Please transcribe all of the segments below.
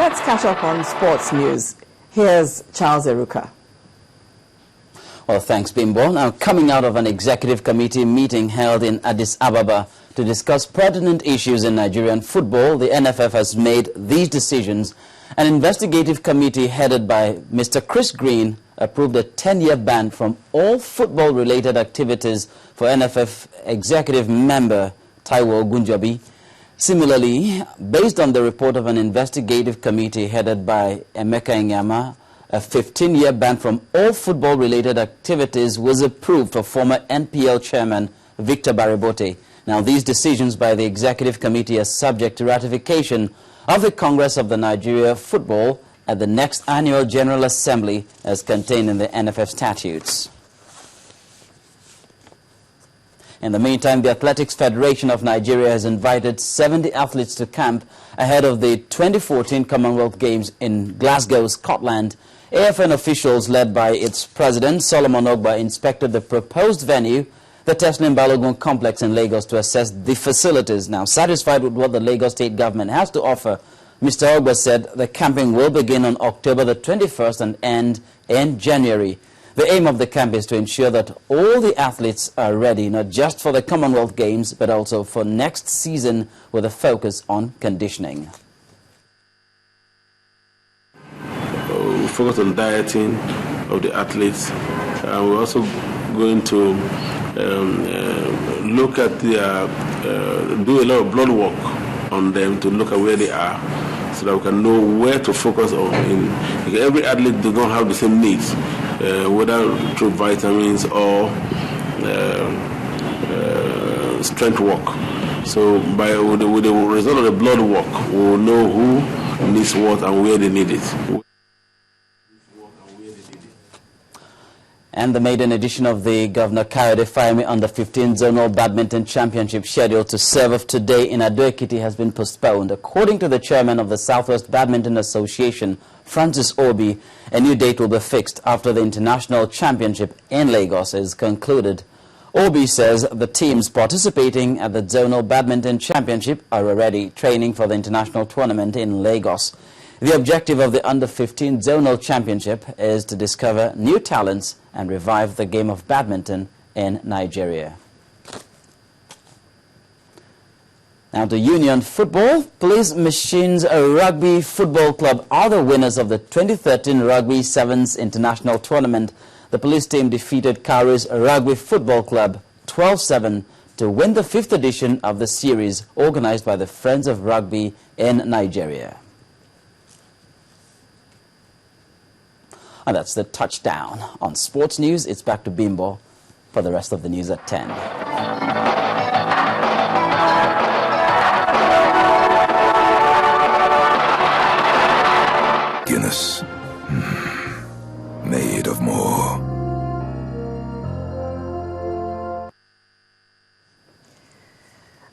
let's catch up on sports news. Here's Charles Eruka. Well, thanks, Bimbo. Now, coming out of an executive committee meeting held in Addis Ababa to discuss pertinent issues in Nigerian football, the NFF has made these decisions. An investigative committee headed by Mr. Chris Green approved a 10-year ban from all football-related activities for NFF executive member Taiwo Ogunjobi. Similarly, based on the report of an investigative committee headed by Emeka Inyama, a 15-year ban from all football-related activities was approved for former NPL chairman Victor Baribote. Now, these decisions by the executive committee are subject to ratification of the Congress of the Nigeria Football at the next annual General Assembly as contained in the NFF statutes. In the meantime, the Athletics Federation of Nigeria has invited 70 athletes to camp ahead of the 2014 Commonwealth Games in Glasgow, Scotland. AFN officials led by its president, Solomon Ogba, inspected the proposed venue, the Teslim Balogun complex in Lagos, to assess the facilities. Now, satisfied with what the Lagos state government has to offer, Mr. Ogba said the camping will begin on October the 21st and end in January. The aim of the camp is to ensure that all the athletes are ready, not just for the Commonwealth Games, but also for next season with a focus on conditioning. We focus on dieting of the athletes. We're also going to look at do a lot of blood work on them to look at where they are, so that we can know where to focus on. Every athlete does not have the same needs, whether through vitamins or strength work. So with the result of the blood work, we will know who needs what and where they need it. And the maiden edition of the Governor Kayode Fayemi Under-15 Zonal Badminton Championship, scheduled to serve of today in Ado-Ekiti, has been postponed. According to the chairman of the Southwest Badminton Association, Francis Obi, a new date will be fixed after the International Championship in Lagos is concluded. Obi says the teams participating at the Zonal Badminton Championship are already training for the international tournament in Lagos. The objective of the Under-15 Zonal Championship is to discover new talents and revive the game of badminton in Nigeria. Now to Union Football. Police Machines Rugby Football Club are the winners of the 2013 Rugby Sevens International Tournament. The police team defeated Cowries Rugby Football Club 12-7 to win the 5th edition of the series organized by the Friends of Rugby in Nigeria. And that's the touchdown on sports news. It's back to Bimbo for the rest of the news at 10. Guinness, made of more.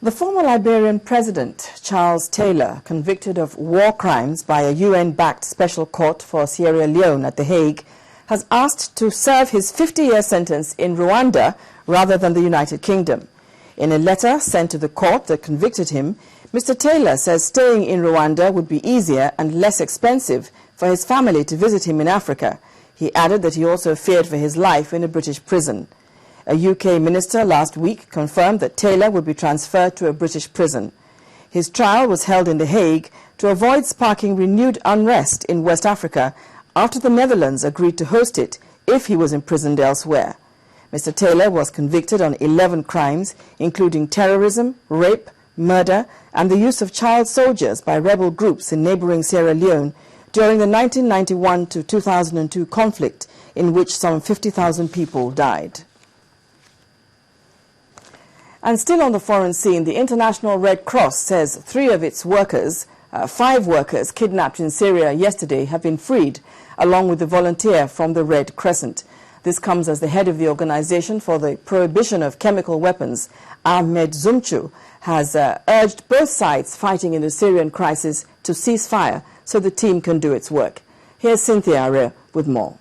The former Liberian president, Charles Taylor, convicted of war crimes by a UN-backed special court for Sierra Leone at The Hague, has asked to serve his 50-year sentence in Rwanda rather than the United Kingdom. In a letter sent to the court that convicted him, Mr. Taylor says staying in Rwanda would be easier and less expensive for his family to visit him in Africa. He added that he also feared for his life in a British prison. A UK minister last week confirmed that Taylor would be transferred to a British prison. His trial was held in The Hague to avoid sparking renewed unrest in West Africa after the Netherlands agreed to host it if he was imprisoned elsewhere. Mr. Taylor was convicted on 11 crimes, including terrorism, rape, murder, and the use of child soldiers by rebel groups in neighboring Sierra Leone during the 1991 to 2002 conflict, in which some 50,000 people died. And still on the foreign scene, the International Red Cross says 5 workers kidnapped in Syria yesterday have been freed, along with the volunteer from the Red Crescent. This comes as the head of the Organization for the Prohibition of Chemical Weapons, Ahmed Zumchu, has urged both sides fighting in the Syrian crisis to cease fire so the team can do its work. Here's Cynthia Are with more.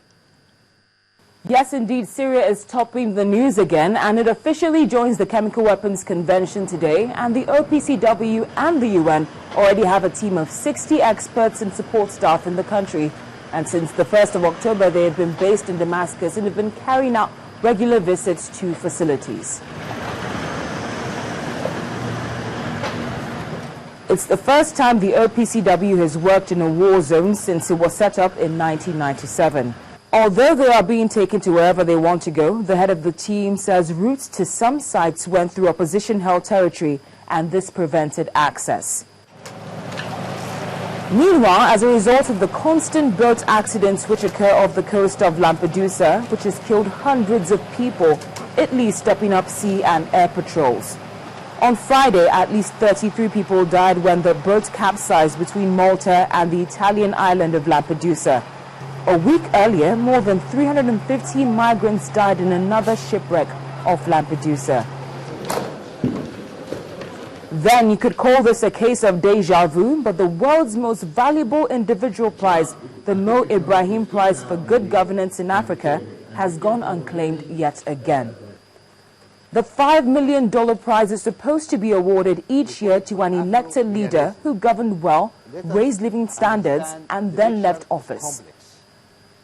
Yes, indeed, Syria is topping the news again, and it officially joins the Chemical Weapons Convention today. And the OPCW and the UN already have a team of 60 experts and support staff in the country. And since the 1st of October, they have been based in Damascus and have been carrying out regular visits to facilities. It's the first time the OPCW has worked in a war zone since it was set up in 1997. Although they are being taken to wherever they want to go, the head of the team says routes to some sites went through opposition-held territory, and this prevented access. Meanwhile, as a result of the constant boat accidents which occur off the coast of Lampedusa, which has killed hundreds of people, Italy is stepping up sea and air patrols. On Friday, at least 33 people died when the boat capsized between Malta and the Italian island of Lampedusa. A week earlier, more than 350 migrants died in another shipwreck off Lampedusa. Then you could call this a case of deja vu, but the world's most valuable individual prize, the Mo Ibrahim Prize for Good Governance in Africa, has gone unclaimed yet again. The $5 million prize is supposed to be awarded each year to an elected leader who governed well, raised living standards, and then left office.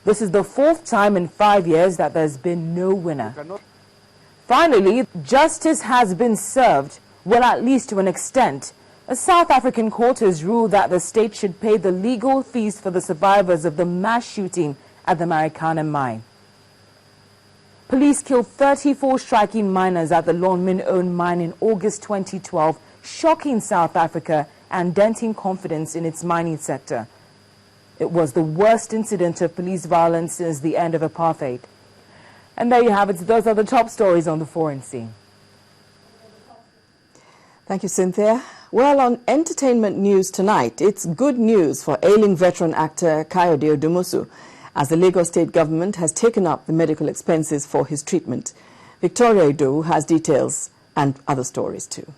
This is the 4th time in 5 years that there's been no winner. Finally, justice has been served, well, at least to an extent. A South African court has ruled that the state should pay the legal fees for the survivors of the mass shooting at the Marikana mine. Police killed 34 striking miners at the Lonmin-owned mine in August 2012, shocking South Africa and denting confidence in its mining sector. It was the worst incident of police violence since the end of apartheid. And there you have it. Those are the top stories on the foreign scene. Thank you, Cynthia. Well, on entertainment news tonight, it's good news for ailing veteran actor Kayode Odumusu, as the Lagos State government has taken up the medical expenses for his treatment. Victoria Ido has details and other stories too.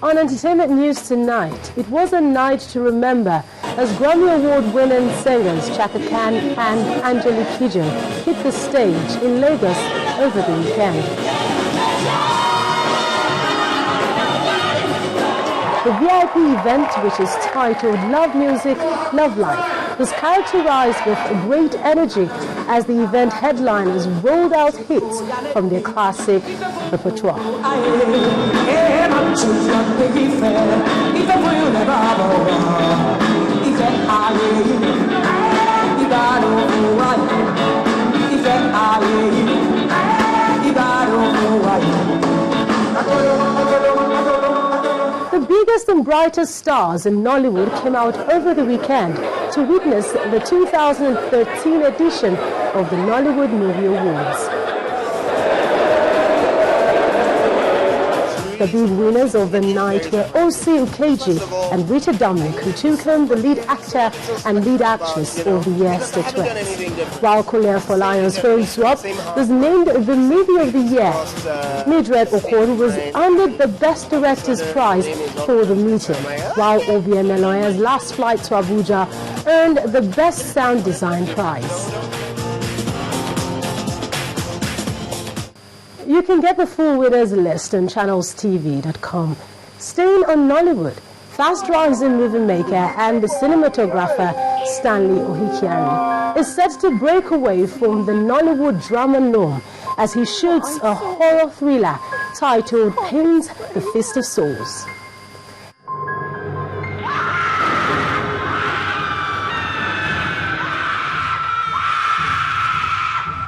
On entertainment news tonight, it was a night to remember as Grammy Award-winning singers Chaka Khan and Angelique Kidjo hit the stage in Lagos over the weekend. The VIP event, which is titled Love Music, Love Life, was characterized with great energy as the event headliners rolled out hits from their classic repertoire. The biggest and brightest stars in Nollywood came out over the weekend to witness the 2013 edition of the Nollywood Movie Awards. The big winners of the night were O.C. Ukeji and Rita Dominic, who took home the lead actor and lead actress of the year statuette. While Kolea Folayo's Fairy Swap was named the Movie of the Year, Mildred Okon was honored the Best Director's Prize for the meeting, while Obia Meloya's Last Flight to Abuja earned the Best Sound Design Prize. You can get the full winners list on channelstv.com. Staying on Nollywood, fast rising movie maker and the cinematographer Stanley Ohikiari is set to break away from the Nollywood drama norm as he shoots a horror thriller titled Pain's The Fist of Souls.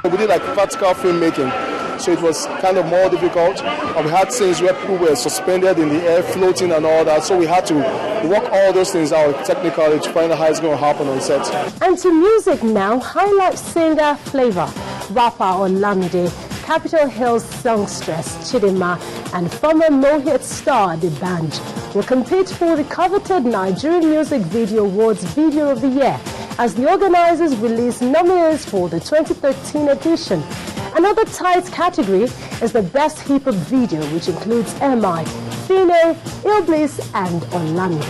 We did like practical filmmaking. So it was kind of more difficult. And we had scenes where people were suspended in the air, floating and all that. So we had to work all those things out technically to find out how it's going to happen on set. And to music now, highlight singer Flavor, rapper Olamide, Capitol Hill's songstress Chidinma, and former Mohit star D'banj will compete for the coveted Nigerian Music Video Awards Video of the Year as the organizers release nominees for the 2013 edition. Another tight category is the Best Hip Hop Video, which includes MI, Fine, Ilbliss and Olamide.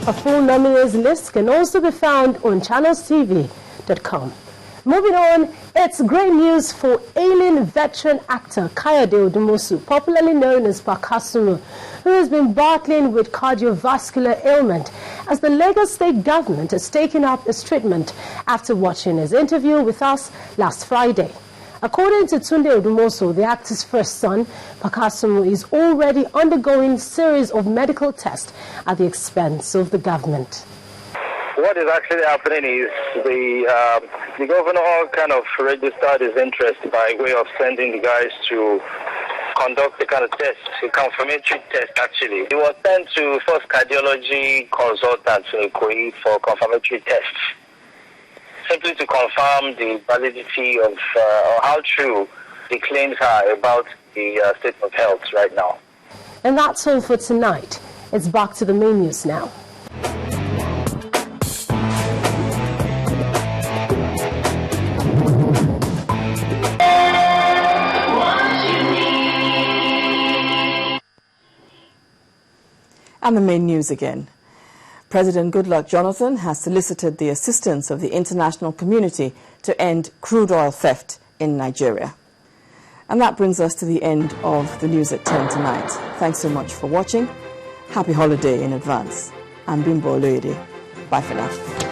A full nominees list can also be found on channelstv.com. Moving on, it's great news for ailing veteran actor Kayode Odumosu, popularly known as Pakasumu, who has been battling with cardiovascular ailment, as the Lagos state government has taken up his treatment after watching his interview with us last Friday. According to Tunde Odumosu, the actor's first son, Pakasumu is already undergoing a series of medical tests at the expense of the government. What is actually happening is the governor kind of registered his interest by way of sending the guys to conduct the kind of test, a confirmatory test actually. He was sent to first cardiology consultant in Ikoyi for confirmatory tests, simply to confirm the validity of or how true the claims are about the state of health right now. And that's all for tonight. It's back to the main news now. And the main news again. President Goodluck Jonathan has solicited the assistance of the international community to end crude oil theft in Nigeria. And that brings us to the end of the news at 10 tonight. Thanks so much for watching. Happy holiday in advance. I'm Bimbo Oloyede. Bye for now.